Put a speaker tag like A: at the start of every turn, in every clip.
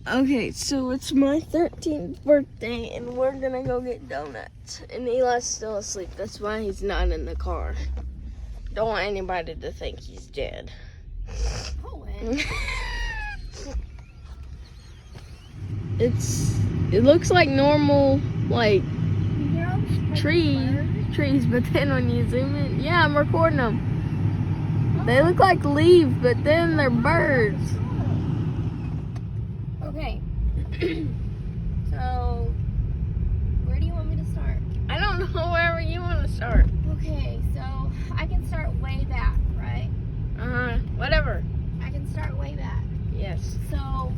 A: Okay, so it's my 13th birthday, and we're gonna go get donuts. And Eli's still asleep. That's why he's not in the car. Don't want anybody to think he's dead.
B: Owens.
A: It looks like normal, like trees, but then when you zoom in, yeah, I'm recording them. They look like leaves, but then they're birds.
B: Okay. So, where do you want me to start?
A: I don't know, wherever you want to start.
B: Okay, so I can start way back, right?
A: Whatever.
B: I can start way back.
A: Yes.
B: So,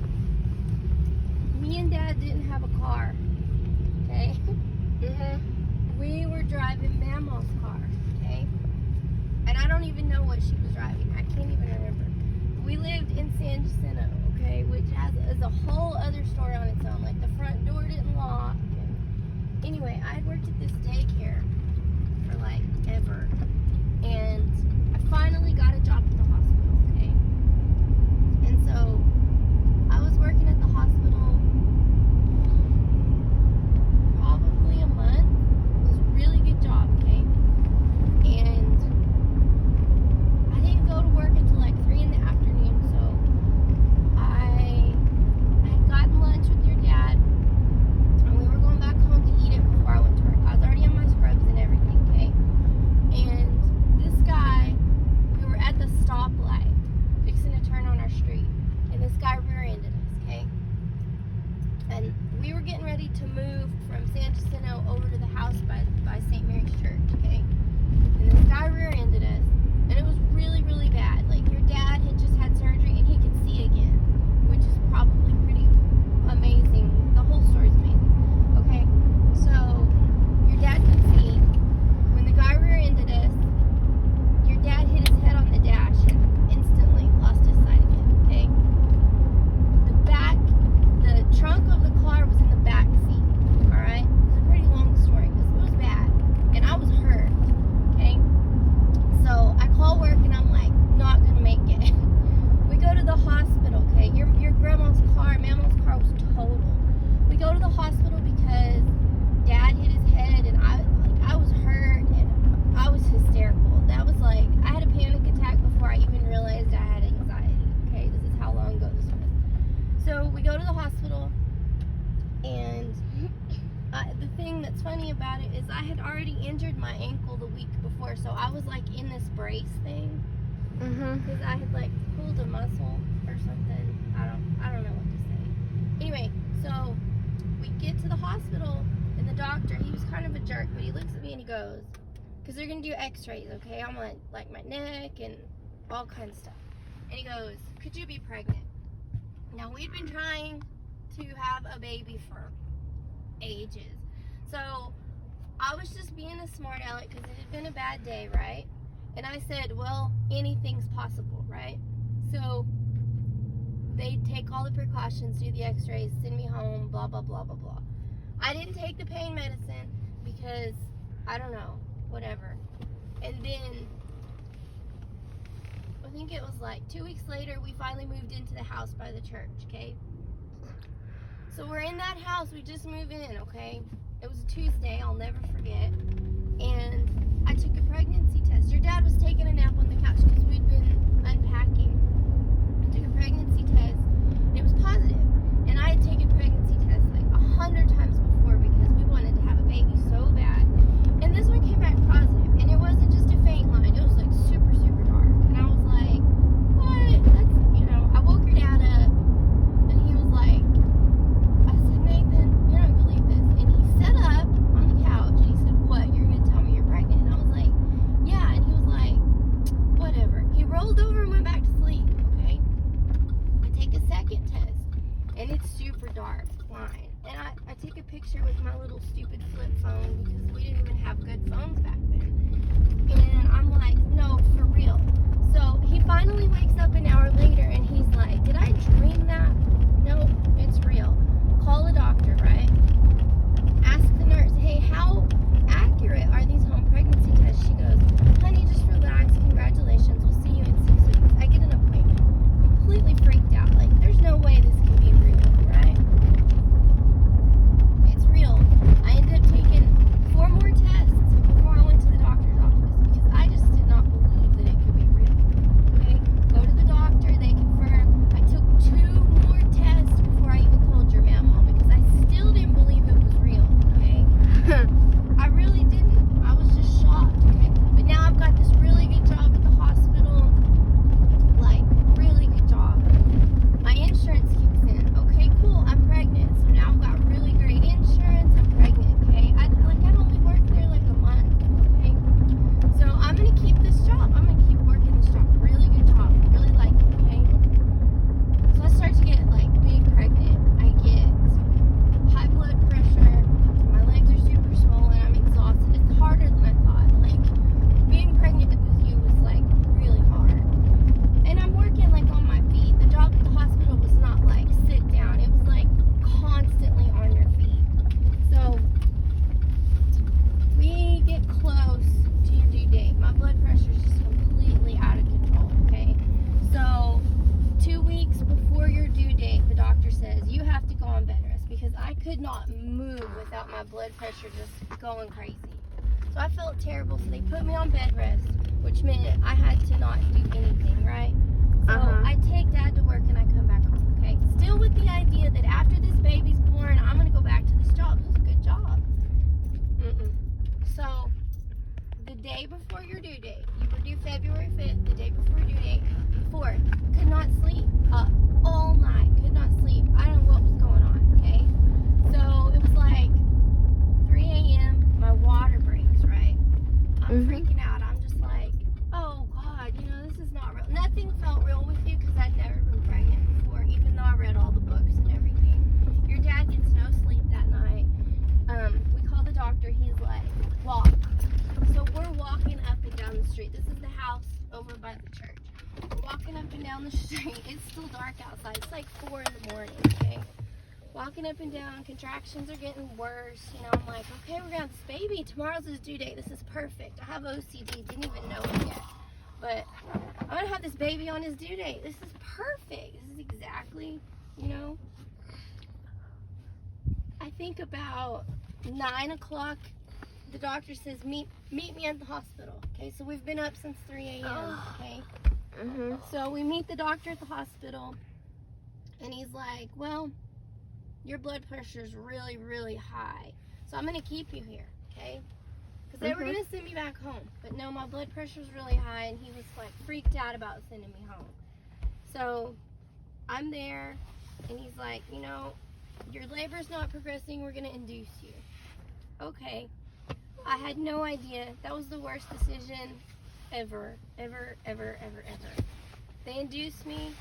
B: me and Dad didn't have a car, okay? We were driving Mama's car, okay? And I don't even know what she was driving. I can't even remember. We lived in San Jacinto, okay, which is a whole other story on its own. Like, the front door didn't lock. And anyway, I had worked at this daycare for, like, ever. And I finally got a job at the hospital, okay? And so, I was working at the hospital probably a month. It was a really good job, okay? And I didn't go to work until like 3 in the afternoon, so I had gotten lunch with your dad, and we were going back home to eat it before I went to work. I was already in my scrubs and everything, okay? And this guy, we were at the stoplight, fixing to turn on our street, and this guy rear-ended us, okay? And we were getting ready to move from San Jacinto over to the house by St. Mary's Church, okay? And this guy rear-ended us, and it was really, really bad. Like, your dad had just had surgery, and he could see again, which is probably pretty amazing. The whole story's amazing, okay? So, your dad could see. When the guy rear-ended us, your dad hit his head on the dash and instantly lost his sight again, okay? The trunk of the car was in the back seat, alright? It's a pretty long story because it was bad, and I was hurt, okay? So I call work and I'm like, not gonna make it. We go to the hospital, okay? Your grandma's car, Mama's car was totaled. We go to the hospital because Dad hit his head, and I was hurt and I was hysterical. That was like, I had a panic attack before I even realized I had anxiety, okay? This is how long ago this was. So we go to the hospital, and the thing that's funny about it is I had already injured my ankle the week before, so I was like in this brace thing because I had like pulled a muscle or something. I don't know what to say. Anyway, so we get to the hospital, and the doctor, he was kind of a jerk, but he looks at me and he goes, because they're gonna do x-rays, okay, on like my neck and all kinds of stuff, and he goes, could you be pregnant? Now, we'd been trying to have a baby for ages. So, I was just being a smart aleck because it had been a bad day, right? And I said, well, anything's possible, right? So, they take all the precautions, do the x-rays, send me home, blah, blah, blah, blah, blah. I didn't take the pain medicine because, I don't know, whatever. And then, I think it was like 2 weeks later, we finally moved into the house by the church, okay? So we're in that house, we just moved in, okay? It was a Tuesday, I'll never forget. And I took a pregnancy test. Your dad was taking a nap on the couch because we'd been unpacking. I took a pregnancy test, and it was positive. And I had taken pregnancy tests like 100 times before because we wanted to have a baby so bad. And this one came back positive, and it wasn't just a faint line, it was like super, super dark. And I was like, what? That's, I woke your dad up, and he was like, I said, Nathan, you're not gonna believe this. And he sat up on the couch, and he said, what, you're gonna tell me you're pregnant? And I was like, yeah. And he was like, whatever. He rolled over and went back to sleep, okay? I take a second test, and it's super dark, fine. And I take a picture with my little stupid flip phone because we didn't even have good phones back then. And I'm like, no, for real. So he finally wakes up an hour later, and he's like, did I dream that? No, it's real. Call a doctor, right? Ask the nurse, hey, how accurate are these home pregnancy tests? She goes, honey, just relax. Congratulations. We'll see you in 6 weeks. I get an appointment. Completely freaked out. Like, there's no way this can be real, right? could not move without my blood pressure just going crazy. So I felt terrible, so they put me on bed rest, which meant I had to not do anything, right? So I take Dad to work and I come back home, okay? Still with the idea that after this baby's born, I'm gonna go back to this job. This is a good job. So the day before your due date, you were due February 5th, the day before your due date, 4th, could not sleep, all night, could not sleep. I don't know what was going on, okay? So it was like 3 a.m., my water breaks, right? I'm freaking out. I'm just like, oh God, you know, this is not real. Nothing felt real with you because I'd never been pregnant before, even though I read all the books and everything. Your dad gets no sleep that night. We call the doctor. He's like, walk. So we're walking up and down the street. This is the house over by the church. We're walking up and down the street. It's still dark outside. It's like 4 in the morning, okay? Walking up and down, contractions are getting worse. You know, I'm like, okay, we're gonna have this baby. Tomorrow's his due date. This is perfect. I have OCD, didn't even know it yet. But I'm gonna have this baby on his due date. This is perfect. This is exactly, you know. I think about 9 o'clock, the doctor says, meet me at the hospital. Okay, so we've been up since 3 a.m., okay? So we meet the doctor at the hospital, and he's like, well, your blood pressure is really, really high. So I'm going to keep you here, okay? Because they were going to send me back home. But no, my blood pressure is really high, and he was like freaked out about sending me home. So I'm there, and he's like, you know, your labor's not progressing. We're going to induce you. Okay. I had no idea. That was the worst decision ever. They induced me,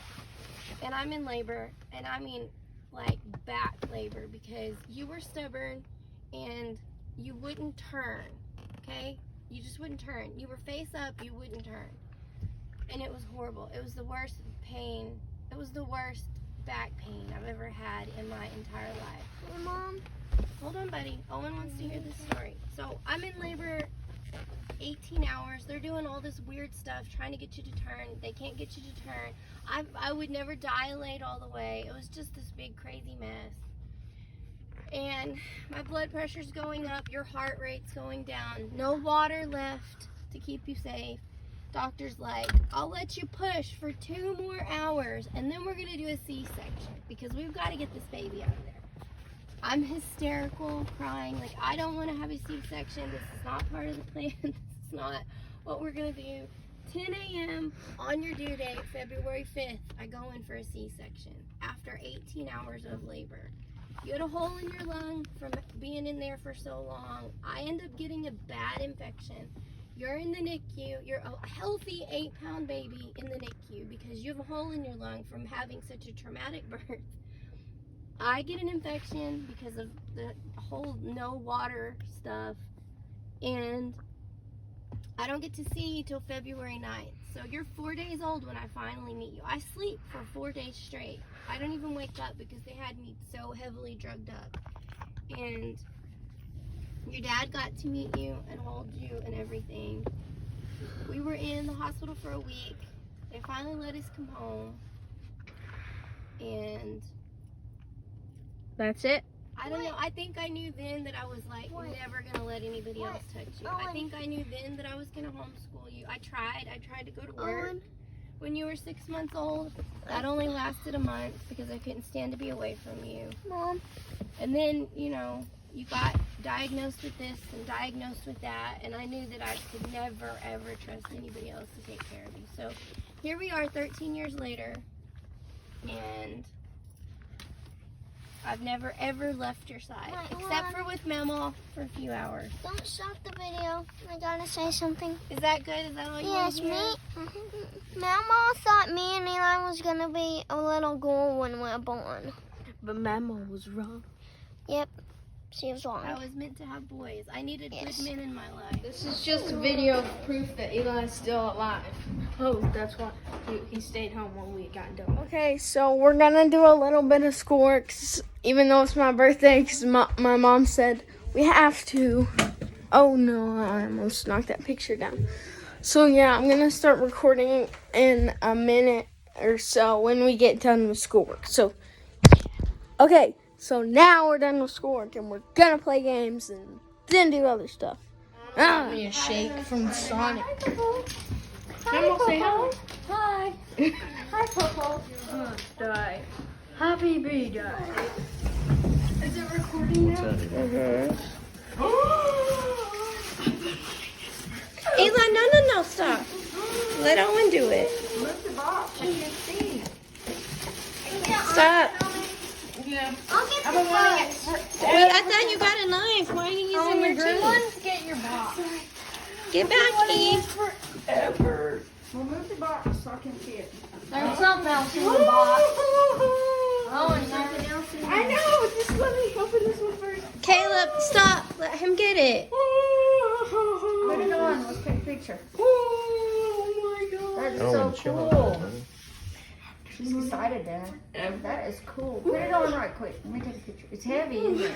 B: and I'm in labor, and I mean, like back labor, because you were stubborn and you wouldn't turn, okay? You just wouldn't turn. You were face up, you wouldn't turn. And it was horrible. It was the worst pain. It was the worst back pain I've ever had in my entire life.
A: Hey, Mom.
B: Hold on, buddy. Owen wants to hear this story. So I'm in labor 18 hours. They're doing all this weird stuff, trying to get you to turn. They can't get you to turn. I would never dilate all the way. It was just this big crazy mess. And my blood pressure's going up. Your heart rate's going down. No water left to keep you safe. Doctor's like, I'll let you push for 2 more hours, and then we're going to do a C-section because we've got to get this baby out of there. I'm hysterical, crying, like, I don't want to have a C-section. This is not part of the plan. This is not what we're going to do. 10 a.m. on your due date, February 5th, I go in for a C-section after 18 hours of labor. You had a hole in your lung from being in there for so long. I end up getting a bad infection. You're in the NICU. You're a healthy 8-pound baby in the NICU because you have a hole in your lung from having such a traumatic birth. I get an infection because of the whole no water stuff, and I don't get to see you till February 9th. So you're 4 days old when I finally meet you. I sleep for 4 days straight. I don't even wake up because they had me so heavily drugged up. And your dad got to meet you and hold you and everything. We were in the hospital for a week. They finally let us come home. And
A: that's it.
B: I don't know. I think I knew then that I was like never going to let anybody else touch you. I think I knew then that I was going to homeschool you. I tried to go to work when you were 6 months old. That only lasted a month because I couldn't stand to be away from you.
A: Mom.
B: And then, you know, you got diagnosed with this and diagnosed with that, and I knew that I could never, ever trust anybody else to take care of you. So here we are 13 years later, and I've never, ever left your side, except for with Mama for a few hours.
C: Don't stop the video. I gotta say something.
B: Is that good? Is that all you want to hear?
C: Yes, Mama thought me and Eli was gonna be a little girl when we're born.
A: But Mama was wrong.
C: Yep, she was wrong.
B: I was meant to have boys. I needed good men in my life.
A: This is just a video of proof that Eli's still alive. Oh, that's why he stayed home when we got done. Okay, so we're gonna do a little bit of schoolwork, even though it's my birthday, because my mom said we have to. Oh no, I almost knocked that picture down. So yeah, I'm gonna start recording in a minute or so when we get done with schoolwork. So, okay, So now we're done with schoolwork and we're gonna play games and then do other stuff. Give me a shake from Sonic. Mama, say hi.
C: Hi. Hi, Popo.
A: Die. Happy birthday. Is it recording now?
B: Eli, no, stop. Let Owen do it.
C: Move the box. I can't see.
B: Stop.
A: Yeah.
C: I'll get the box.
B: Wait, I thought you got a knife. Why are you using your teeth?
A: Get your box.
B: Get back, Keith.
A: Forever.
C: We'll move the box so I can see it. There's something else in the box. Oh, and nothing else in the box.
A: I know. Just let me open this one first.
B: Caleb, stop. Let him get it.
C: Put it on. Let's take a picture.
A: Oh my god.
C: That is
D: Oh,
C: so
D: and chill out,
C: cool.
D: buddy.
C: She's excited, Dad. That is cool. Put it on right quick. Let me take a picture. It's heavy, isn't it?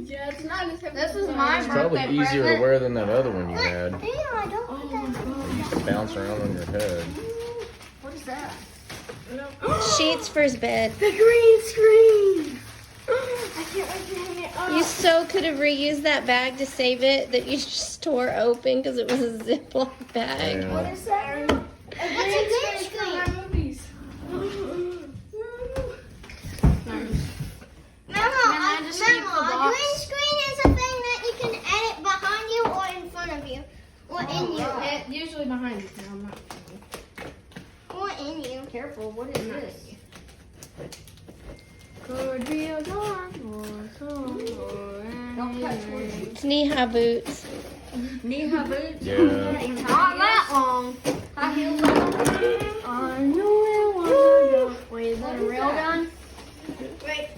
A: Yeah, it's not as heavy.
C: This is my
D: It's probably
C: birthday
D: easier to
C: present.
D: wear than that other one you had.
C: Yeah, I don't want that.
D: It used to bounce around on your head.
C: What is that?
B: Sheets for his bed.
A: The green screen. I can't wait to hang it up.
B: You so could have reused that bag to save it that you just tore open because it was a Ziploc bag.
C: What
D: Yeah.
C: is that?
A: A
C: What's a
A: green
C: green
A: screen for
C: screen?
A: my movies.
C: Mama,
A: I just keep the
C: Mama, a
A: box?
C: green screen is a thing that you can edit behind you or in front of you. Or in you.
A: Usually behind you. No, I'm not.
C: Or in you. Careful, what is this?
A: Could be a dark or
C: Don't touch me.
B: It's knee-high boots.
C: Knee-high boots?
D: Yeah.
C: Not that long. High heels on.
A: I know it was a
C: Wait, is that a real gun?
A: Wait.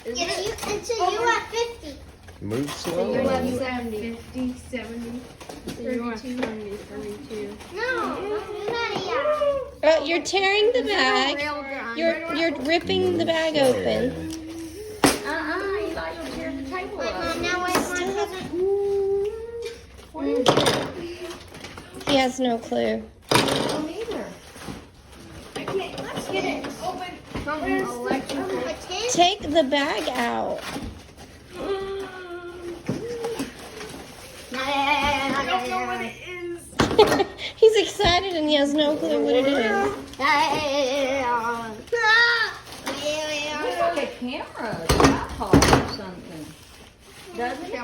C: Until you are 50.
D: Move
A: You're
D: slow.
A: at 70, 50, 70, 32, 32.
C: No, not yet.
B: Oh, you're tearing the
C: Real
B: bag.
C: gun.
B: You're ripping the bag open.
C: You thought you'll tear the table up. Mom, now where's my present?
B: He has no clue.
C: I don't either.
A: I can't. Let's get it open.
C: Something electrical.
B: Take the bag out.
A: I don't know what it is.
B: He's excited and he has no clue what it is.
C: Looks like a camera, a tripod or something. Doesn't it?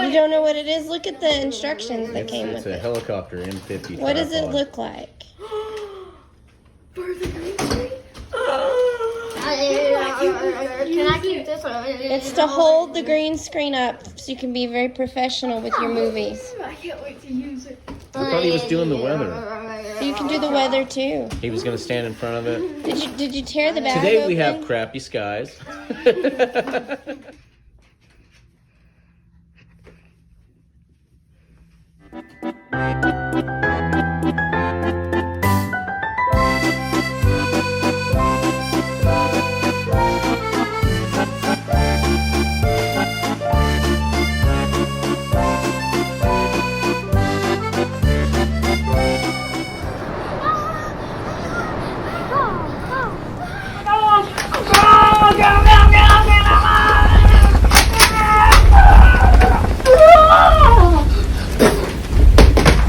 B: You don't know what it is? Look at the instructions that came
D: It's
B: with
D: a
B: it.
D: helicopter M50
B: What does it
D: tripod.
B: look like?
A: For the green screen?
C: Can I keep this one?
B: It's to hold the green screen up so you can be very professional with your movies.
A: I can't wait to use it.
D: I thought he was doing the weather.
B: So you can do the weather too.
D: He was going to stand in front of it.
B: Did you tear the bag
D: Today
B: open?
D: we have crappy skies.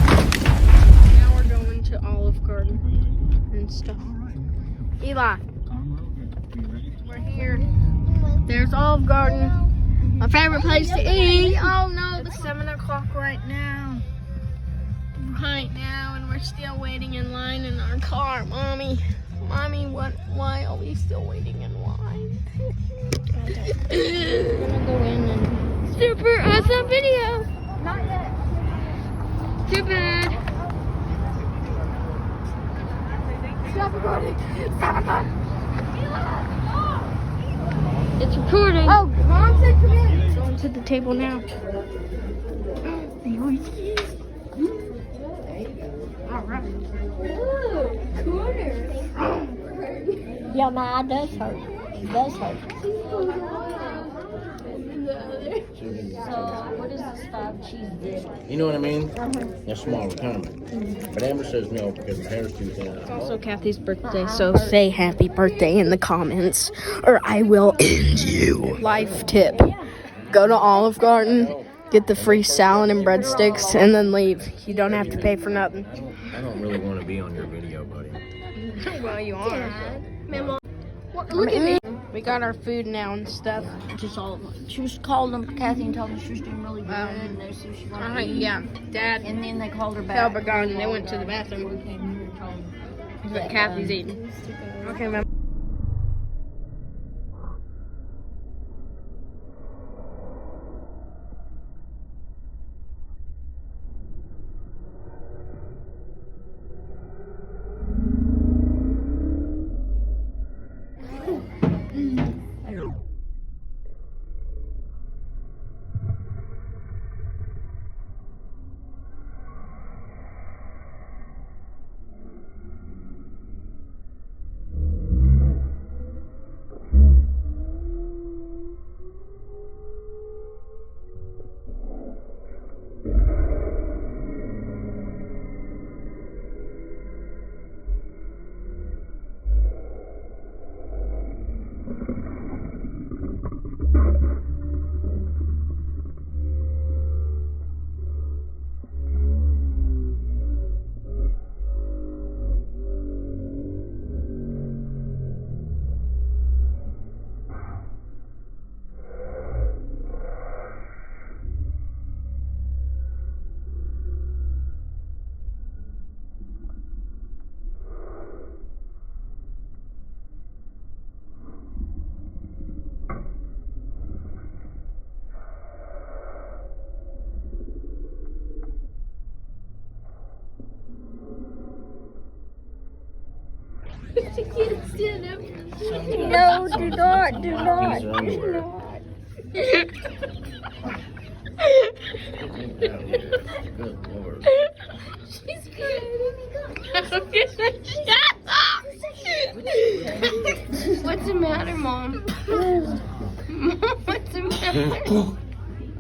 A: Now we're going to Olive Garden and stuff. Eli, we're here. There's Olive Garden, my favorite place to eat. Oh no, it's 7 o'clock right now. And we're still waiting in line in our car. Mommy, why are we still waiting in line?
B: We're gonna go in and
A: Super awesome video.
C: Not yet.
A: Too bad. Stop recording. Stop recording. It's recording. Oh, Mom said come in. Going to the table now. All right. Ooh, quarter.
C: Yeah, Ma, it does hurt. It does hurt. So, what is this 5 cheese dip?
D: You know what I mean? That's small retirement. But Amber says no because her hair's too thin.
A: It's also Kathy's birthday, so say happy birthday in the comments, or I will end you. Life tip: go to Olive Garden, get the free salad and breadsticks, and then leave. You don't have to pay for nothing.
D: I don't really want to be on your video, buddy.
A: Well, you are.
B: Look at me.
A: We got our food now and stuff.
C: Just all. She was calling them. Kathy and told them she was doing really good, and they said she wanted to eat.
A: Yeah, Dad,
C: And then they called her back.
A: Albert gone, and they went to the bathroom.
C: We came here and told them.
A: But Kathy's eating. Okay, ma'am.
C: No, do not, do not.
D: These are underwear. Good Lord.
B: What's the matter, Mom? Mom, what's the matter?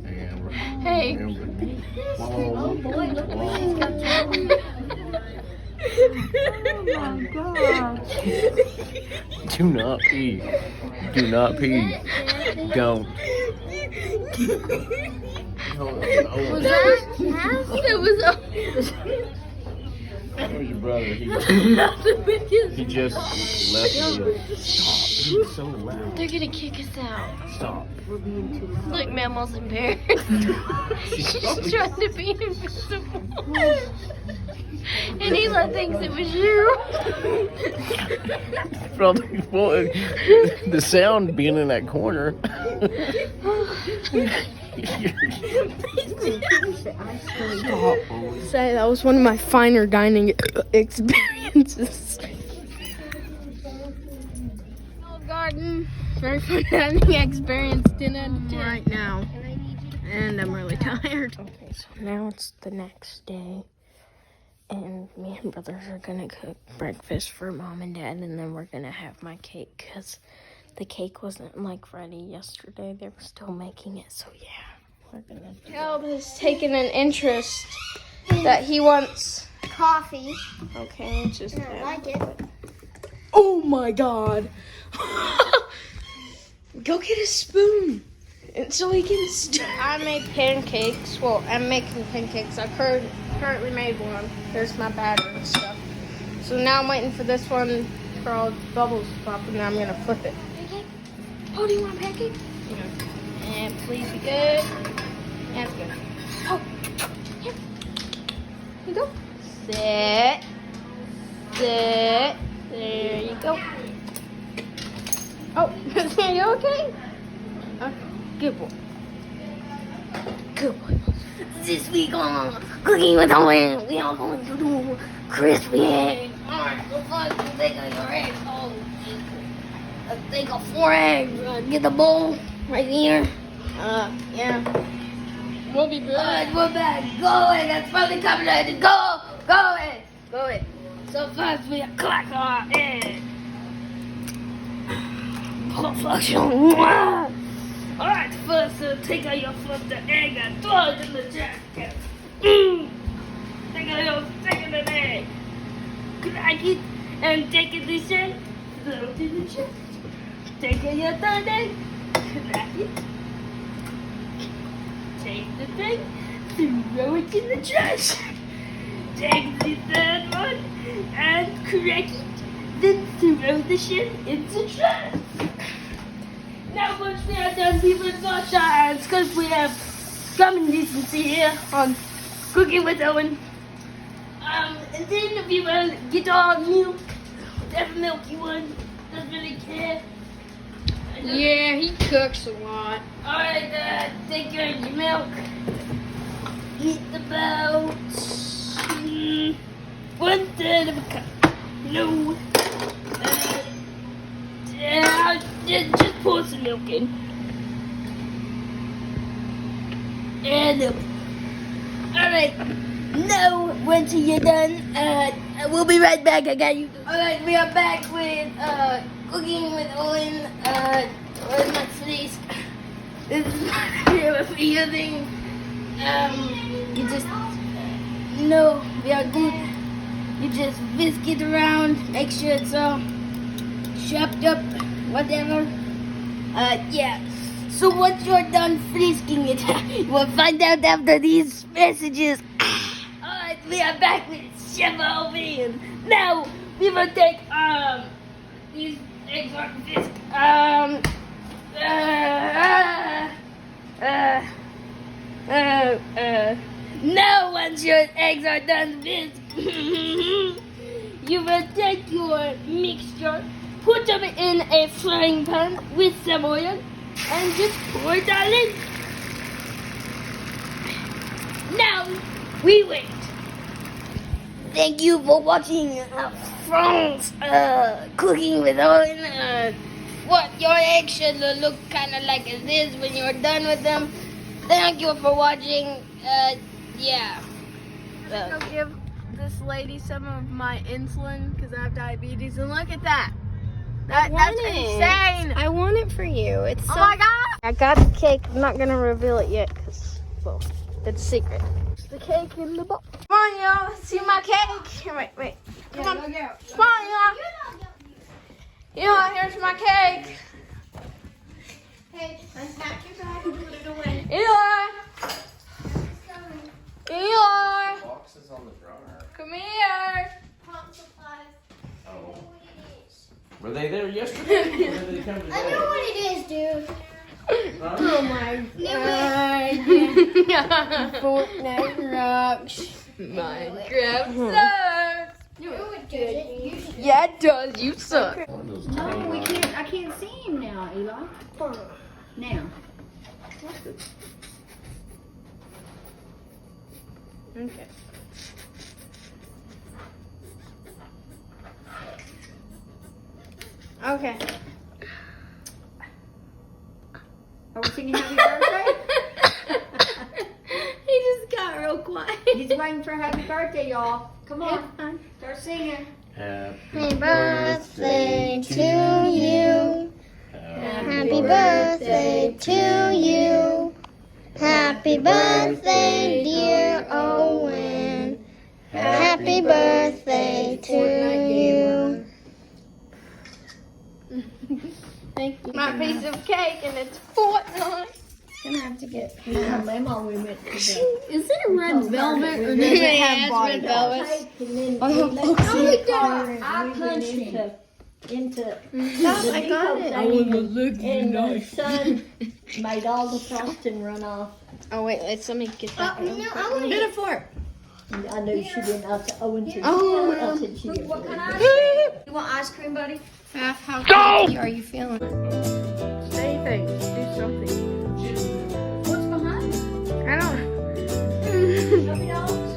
D: Amber.
B: Hey.
D: Amber.
C: Oh boy, look at what she's got going. Oh my god.
D: Do not pee. Do not pee. Don't.
B: Was that? It was.
D: Where's your brother?
B: Nothing because
D: He just left you. Stop. You're so loud.
B: they're gonna kick us out.
D: Stop.
B: Look, Mammal's embarrassed. She's trying to be invisible. And Eli thinks it was you.
D: Probably, well, the sound being in that corner.
A: Say that was one of my finer dining experiences. Olive Garden, very fun dining experience. 10 out of 10 right now, and I'm really tired. Okay, so now it's the next day, and me and brothers are gonna cook breakfast for Mom and Dad, and then we're gonna have my cake because the cake wasn't like ready yesterday. They were still making it, so yeah. Caleb has taken an interest that he wants.
B: Coffee.
A: Okay, just
B: I like it.
A: oh my god! Go get a spoon, and so he can. I made pancakes. Well, I'm making pancakes. I currently made one. There's my batter and stuff. So now I'm waiting for this one for all the bubbles to pop, and then I'm gonna flip it.
B: Pancake? Oh, do you want a pancake?
A: Yeah. And please be good. That's good. Oh, here. Here you go. Sit. Sit. There you go. Oh, are you okay? Good boy. Good boy.
B: This week on Cooking with Owens, we are going to do crispy eggs. Alright, so first you take out your eggs. Oh, let's take a 4 eggs. Get the bowl right here.
A: Yeah. We'll be good.
B: We're back. Go ahead. That's probably coming out. Go ahead. Go ahead. So first we crack our egg. Perfection.
E: Alright, first take out your first egg and throw it in the trash can. Take out your second egg. Crack it and take it this way. Throw it in the trash. Take out your third egg. Crack it. Take the thing. Throw it in the trash. Take the third one and crack it. Then throw the shit into trash. Now once we are done, we will wash our hands because we have common decency here on Cooking with Owen. And then we will get our milk, whatever milk you want, doesn't really care.
A: Yeah, he cooks a lot.
E: Alright, take your milk. Eat about 1/3 of a cup. No. Just pour some milk in. And alright. Now, once you're done, we'll be right back. I got you. Alright, we are back with Cooking with Owen. Where's my sleeves? This is my favorite thing. You just no, we are good. You just whisk it around, make sure it's all chopped up, whatever. Yeah. So once you're done frisking it, we'll find out after these messages. Alright, we are back with Chef Owen. Now we will take these eggs on whisk. Now once your eggs are done whisked, you will take your mixture, put them in a frying pan with some oil, and just pour it all in. Now we wait. Thank you for watching Frank's Cooking with Owen. What your eggs should look kind of like this when you're done with them. Thank you for watching. Yeah.
A: I'll give this lady some of my insulin because I have diabetes, and look at that. That's insane.
B: I want it for you. It's so
A: Oh my god! I got the cake. I'm not gonna reveal it yet because, well, it's a secret. It's the cake in the box. Come on, y'all. Let's see my cake. Wait. Come on. Come on, y'all. Here's my cake.
B: Hey, unpack your bag and put it away.
A: Eli.
D: Boxes on the dryer.
A: Come here.
B: Pump supplies.
D: Oh. Were they there yesterday? Or did they come today?
B: I know what it is, dude.
D: Huh?
A: Oh my god. Fortnite rocks. Minecraft sucks.
B: No, it doesn't.
A: Yeah, it does. You suck.
D: One of those
C: No,
D: tiny
C: we
D: boxes.
C: can't. I can't see him now, Eli. Now.
A: Okay. Okay.
C: Are we singing happy birthday?
B: He just got real quiet.
C: He's waiting for happy birthday, y'all. Come on. Start singing.
D: Happy
B: birthday to you.
D: Happy
B: birthday to you. Happy birthday, dear Owen. Happy birthday to you.
A: Thank you. My piece of cake, and it's Fortnite.
C: Gonna have to get my memo we went to the
A: Is it red velvet or does it have body velvet?
C: cake and then
A: Oh,
C: we left
A: oh,
C: the car and we went into
B: Stop, I got it.
C: and the sun made all the frosting run off.
A: Oh wait, let me get that.
B: No, I want to get a fork.
C: And I knew she didn't. I said, Owen said,
A: Oh.
C: I said she didn't.
B: You want ice cream, buddy?
A: How crazy are you feeling? Say things. Do something.
C: What's behind?
A: I don't.
C: Puppy dogs?